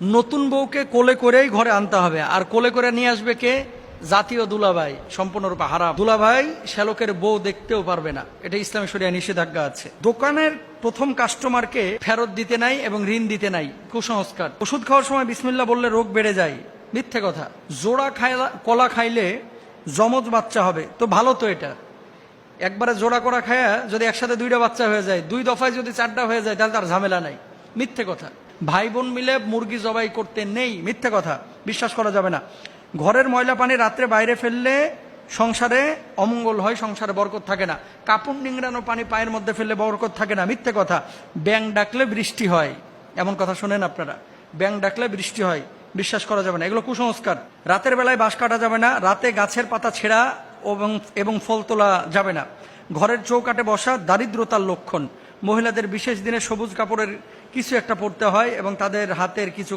নতুন বউকে কোলে করেই ঘরে আনতে হবে, আর কোলে করে নিয়ে আসবে কে? জাতীয় দুলাভাই, সম্পূর্ণরূপে হারাম। দুলাভাই শ্যালকের বউ দেখতেও পারবে না, এটা ইসলামী শরিয়া নিষেধাজ্ঞা আছে। দোকানের প্রথম কাস্টমারকে ফেরত দিতে নাই এবং ঋণ দিতে নাই, কুসংস্কার। ওষুধ খাওয়ার সময় বিসমিল্লাহ বললে রোগ বেড়ে যায়, মিথ্যে কথা। জোড়া কলা খাইলে যমজ বাচ্চা হবে, তো ভালো তো এটা। একবারে জোড়া করা খায়া যদি একসাথে দুইটা বাচ্চা হয়ে যায়, দুই দফায় যদি চারটা হয়ে যায়, তাহলে তার ঝামেলা নাই, মিথ্যে কথা। ভাই বোন মিলে মুরগি জবাই করতে নেই, মিথ্যে কথা, বিশ্বাস করা যাবে না। ঘরের ময়লা পানি রাত্রে বাইরে ফেললে সংসারে অমঙ্গল হয়, সংসারে বরকত থাকে না। কাপড় নিংড়ানো পানি পায়ের মধ্যে ফেললে বরকত থাকে না, মিথ্যে কথা। ব্যাঙ ডাকলে বৃষ্টি হয়, এমন কথা শোনেন আপনারা? ব্যাঙ ডাকলে বৃষ্টি হয়, বিশ্বাস করা যাবে না, এগুলো কুসংস্কার। রাতের বেলায় বাঁশ কাটা যাবে না, রাতে গাছের পাতা ছেঁড়া এবং ফল তোলা যাবে না। ঘরের চৌকাটে বসা দারিদ্রতার লক্ষণ। মহিলাদের বিশেষ দিনে সবুজ কাপড়ের কিছু একটা পরতে হয় এবং তাদের হাতের কিছু